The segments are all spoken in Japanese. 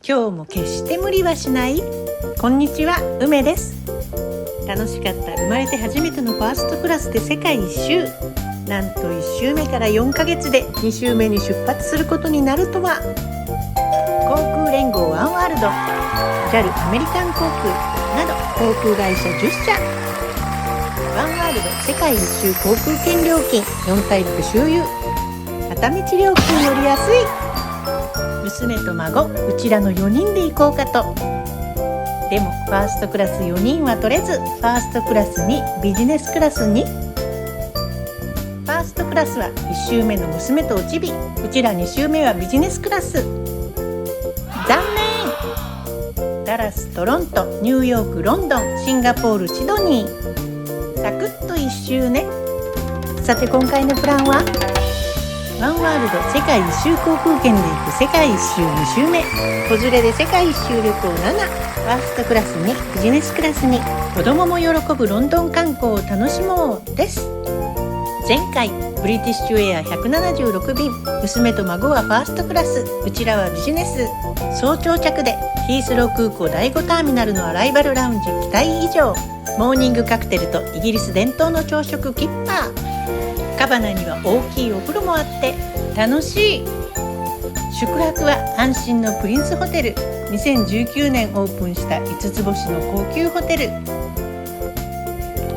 今日も決して無理はしない。こんにちは、梅です。楽しかった生まれて初めてのファーストクラスで世界一周。なんと1週目から4ヶ月で2週目に出発することになるとは。航空連合ワンワールド、JAL アメリカン航空など航空会社10社。ワンワールド世界一周航空券料金4大陸周遊、片道料金より安い。娘と孫、うちらの4人で行こうかと。でもファーストクラス4人は取れず、ファーストクラスにビジネスクラスに。ファーストクラスは1週目の娘とおちび、うちら2週目はビジネスクラス。残念。ダラス、トロント、ニューヨーク、ロンドン、シンガポール、シドニー。サクッと1周ね。さて今回のプランは、ワンワールド世界一周航空券で行く世界一周2週目、子連れで世界一周旅行7、ファーストクラスにビジネスクラスに、子供も喜ぶロンドン観光を楽しもうです。前回ブリティッシュエア176便、娘と孫はファーストクラス、うちらはビジネス。早朝着でヒースロー空港第5ターミナルのアライバルラウンジ期待以上。モーニングカクテルとイギリス伝統の朝食キッパー。カバナには大きいお風呂もあって楽しい。宿泊は安心のプリンスホテル、2019年オープンした5つ星の高級ホテル。ウ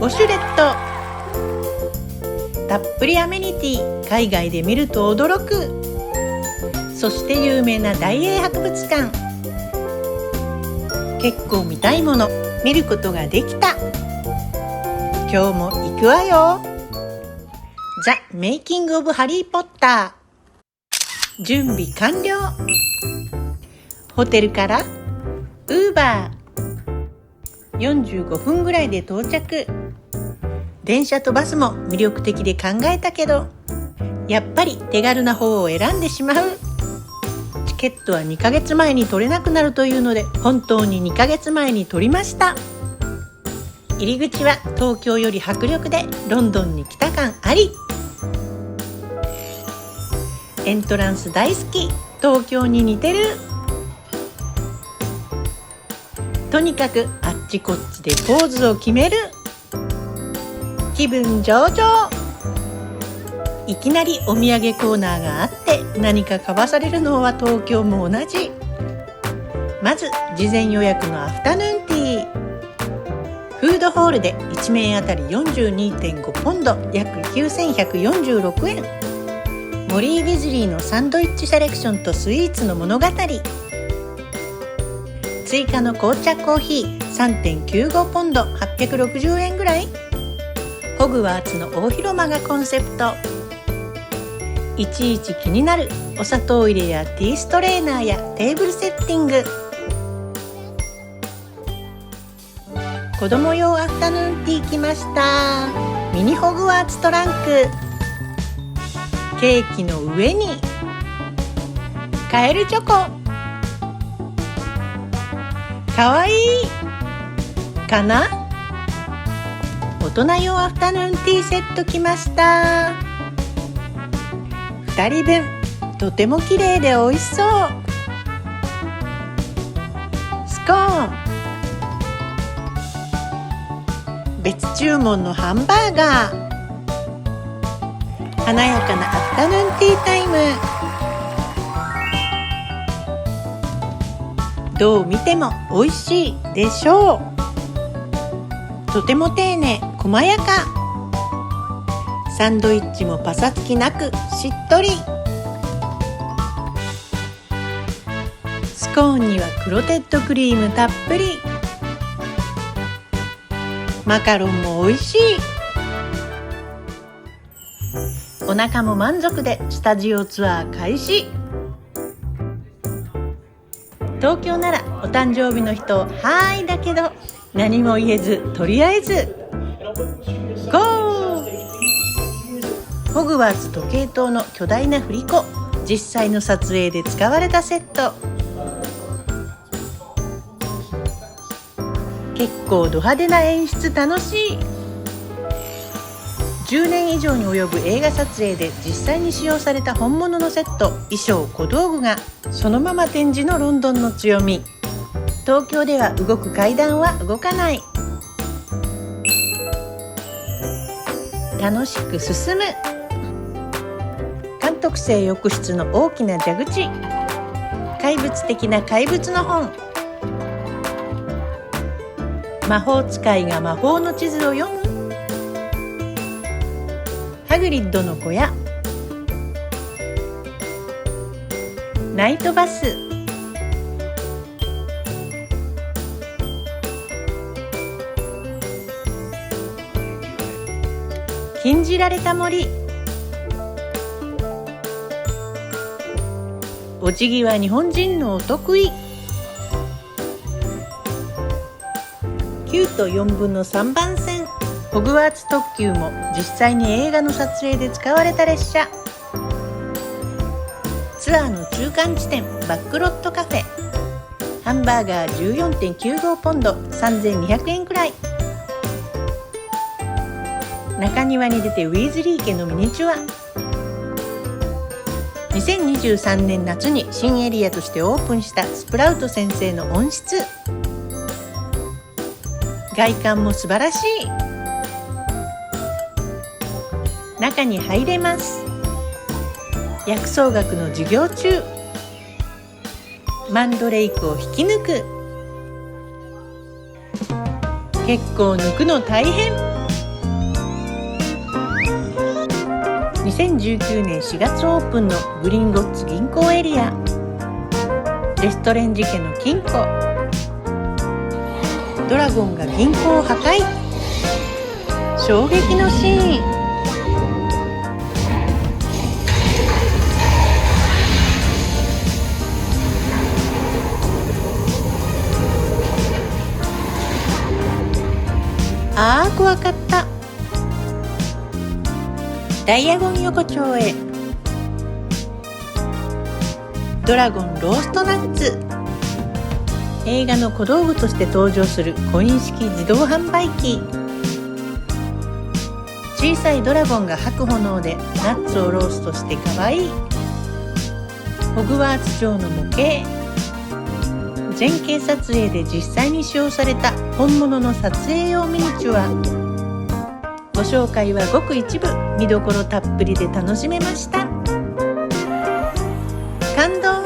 ォシュレット、たっぷりアメニティ、海外で見ると驚く。そして有名な大英博物館。結構見たいもの見ることができた。今日も行くわよ。ザ・メイキング・オブ・ハリー・ポッター。準備完了。ホテルからウーバー。45分ぐらいで到着。電車とバスも魅力的で考えたけど、やっぱり手軽な方を選んでしまう。チケットは2ヶ月前に取れなくなるというので、本当に2ヶ月前に取りました。入り口は東京より迫力でロンドンに来た感あり。エントランス大好き。東京に似てる。とにかくあっちこっちでポーズを決める。気分上々。いきなりお土産コーナーがあって、何か買わされるのは東京も同じ。まず事前予約のアフタヌーンティー。フードホールで1名あたり 42.5 ポンド、約9146円。モリー・ウィズリーのサンドイッチセレクションとスイーツの物語。追加の紅茶コーヒー 3.95 ポンド、860円ぐらい。ホグワーツの大広間がコンセプト。いちいち気になるお砂糖入れやティーストレーナーやテーブルセッティング。子供用アフタヌーンティー来ました。ミニホグワーツトランク。ケーキの上にカエルチョコ。かわいいかな。大人用アフタヌーンティーセット来ました。2人分、とても綺麗で美味しそう。スコーン。別注文のハンバーガー。華やかなアフタヌーンティータイム。どう見ても美味しいでしょう。とても丁寧、細やか。サンドイッチもパサつきなくしっとり。スコーンにはクロテッドクリームたっぷり。マカロンも美味しい。お腹も満足でスタジオツアー開始。東京ならお誕生日の人はーいだけど、何も言えずとりあえずゴー。ホグワーツ時計塔の巨大な振り子、実際の撮影で使われたセット。結構ド派手な演出楽しい。10年以上に及ぶ映画撮影で実際に使用された本物のセット、衣装、小道具がそのまま展示のロンドンの強み。東京では動く階段は動かない。楽しく進む。監督性浴室の大きな蛇口。怪物的な怪物の本。魔法使いが魔法の地図を読む。ハグリッドの小屋。ナイトバス。禁じられた森。お辞儀は日本人のお得意。9と4分の3番線。ホグワーツ特急も実際に映画の撮影で使われた列車。ツアーの中間地点、バックロットカフェ。ハンバーガー 14.95 ポンド、3200円くらい。中庭に出てウィーズリー家のミニチュア。2023年夏に新エリアとしてオープンしたスプラウト先生の温室。外観も素晴らしい。中に入れます。薬草学の授業中。マンドレイクを引き抜く。結構抜くの大変。2019年4月オープンのグリンゴッツ銀行エリア。レストレンジ家の金庫。ドラゴンが銀行を破壊。衝撃のシーン。あー怖かった。ダイアゴン横丁へ。ドラゴンローストナッツ。映画の小道具として登場するコイン式自動販売機。小さいドラゴンが吐く炎でナッツをローストしてかわいい。ホグワーツ城の模型。前景撮影で実際に使用された本物の撮影用ミニチュア。ご紹介はごく一部、見どころたっぷりで楽しめました。感動を。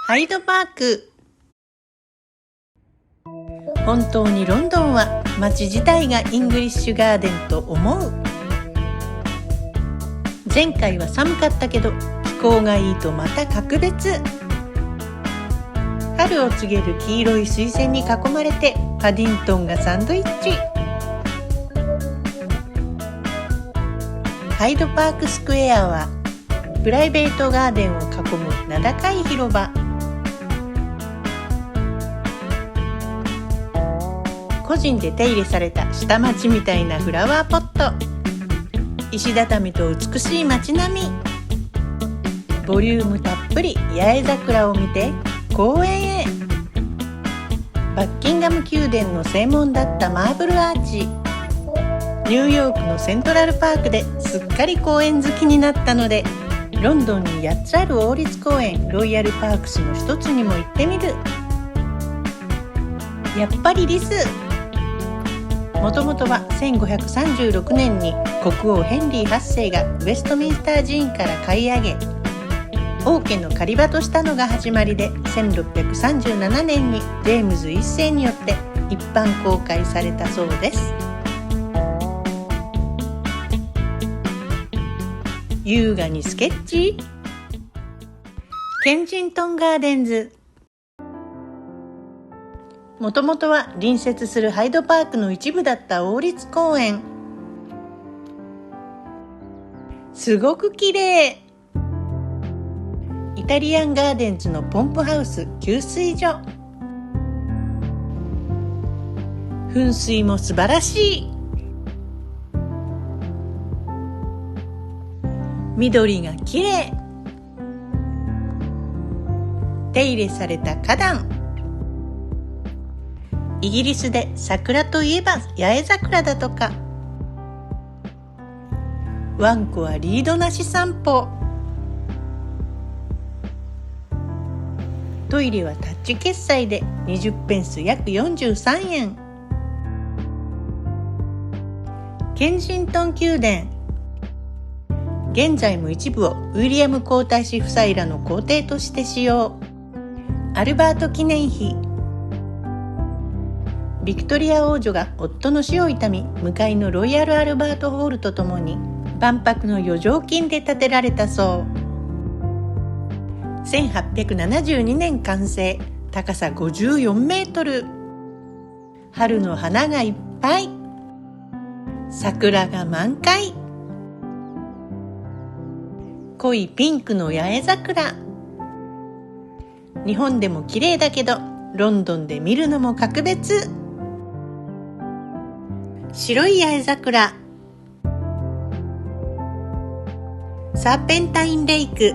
ハイドパーク。本当にロンドンは街自体がイングリッシュガーデンと思う。前回は寒かったけど気候がいいとまた格別。春を告げる黄色い水仙に囲まれてパディントンがサンドイッチ。ハイドパークスクエアはプライベートガーデンを囲む名高い広場。個人で手入れされた下町みたいなフラワーポット。石畳と美しい街並み。ボリュームたっぷり八重桜を見て公園へ。バッキンガム宮殿の正門だったマーブルアーチ。ニューヨークのセントラルパークですっかり公園好きになったので、ロンドンに8つある王立公園ロイヤルパークスの一つにも行ってみる。やっぱりリス。もともとは1536年に国王ヘンリー8世がウェストミンスター寺院から買い上げ、王家の狩り場としたのが始まりで、1637年にジェームズ1世によって一般公開されたそうです。優雅にスケッチ。ケンジントンガーデンズ。もともとは隣接するハイドパークの一部だった王立公園。すごく綺麗。イタリアンガーデンズのポンプハウス給水所。噴水も素晴らしい。緑が綺麗。手入れされた花壇。イギリスで桜といえば八重桜だとか。ワンコはリードなし散歩。トイレはタッチ決済で20ペンス約43円。ケンジントン宮殿。現在も一部をウィリアム皇太子夫妻らの公邸として使用。アルバート記念碑。ビクトリア王女が夫の死を悼み、向かいのロイヤルアルバートホールとともに万博の余剰金で建てられたそう。1872年完成、高さ54メートル。春の花がいっぱい。桜が満開。濃いピンクの八重桜。日本でも綺麗だけど、ロンドンで見るのも格別。白い八重桜。サーペンタインレイク。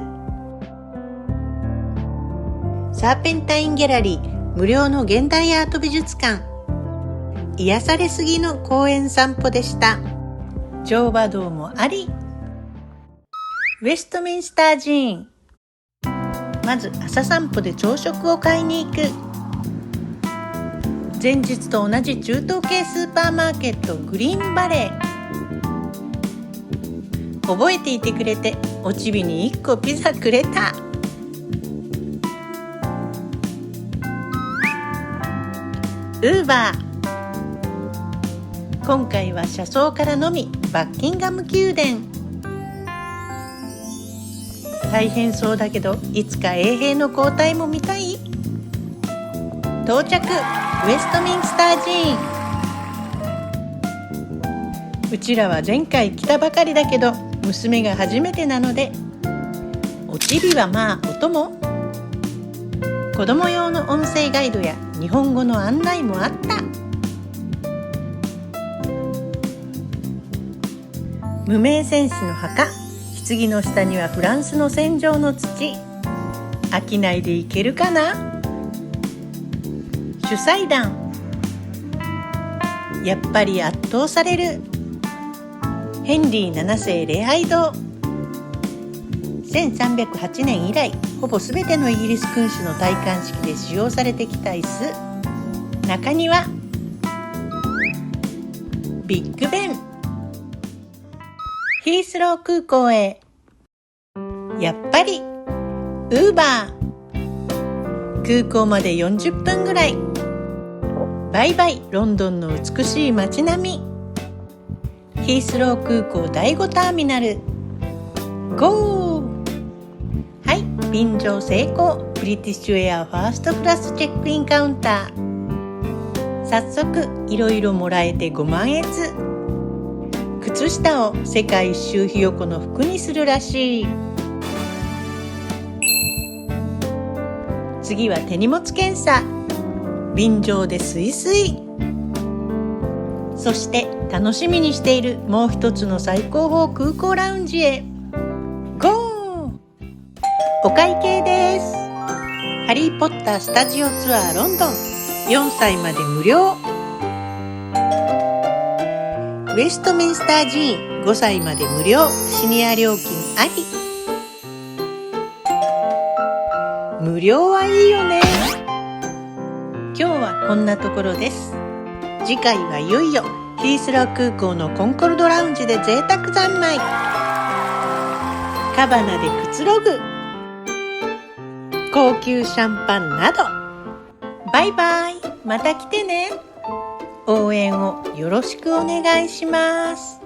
サーペンタインギャラリー、無料の現代アート美術館。癒されすぎの公園散歩でした。乗馬道もあり。ウェストミンスター寺院。まず朝散歩で朝食を買いに行く。前日と同じ中東系スーパーマーケットグリーンバレー。覚えていてくれておちびに1個ピザくれた。ウーバー。今回は車窓からのみバッキンガム宮殿。大変そうだけど、いつか衛兵の交代も見たい。到着、ウェストミンスター寺院。うちらは前回来たばかりだけど、娘が初めてなので、おちびはまあお供。子供用の音声ガイドや日本語の案内もあった。無名戦士の墓。棺の下にはフランスの戦場の土。飽きないでいけるかな。主祭壇。やっぱり圧倒される。ヘンリー7世礼拝堂。1308年以来、ほぼすべてのイギリス君主の戴冠式で使用されてきた椅子。中庭。ビッグベン。ヒースロー空港へ。やっぱりウーバー。空港まで40分ぐらい。バイバイロンドンの美しい街並み。ヒースロー空港第5ターミナル。ゴー。はい、便乗成功。ブリティッシュエアファーストクラスチェックインカウンター。早速いろいろもらえてご満悦。靴下を世界一周ひよこの服にするらしい。次は手荷物検査。便乗でスイスイ。そして楽しみにしているもう一つの最高峰空港ラウンジへゴー。お会計です。ハリーポッタースタジオツアーロンドン、4歳まで無料。ウェストミンスター寺院、5歳まで無料、シニア料金あり。無料はいいよね。今日はこんなところです。次回はいよいよヒースロー空港のコンコルドラウンジで贅沢三昧。カバナでくつろぐ。高級シャンパンなど。バイバイ、また来てね。応援をよろしくお願いします。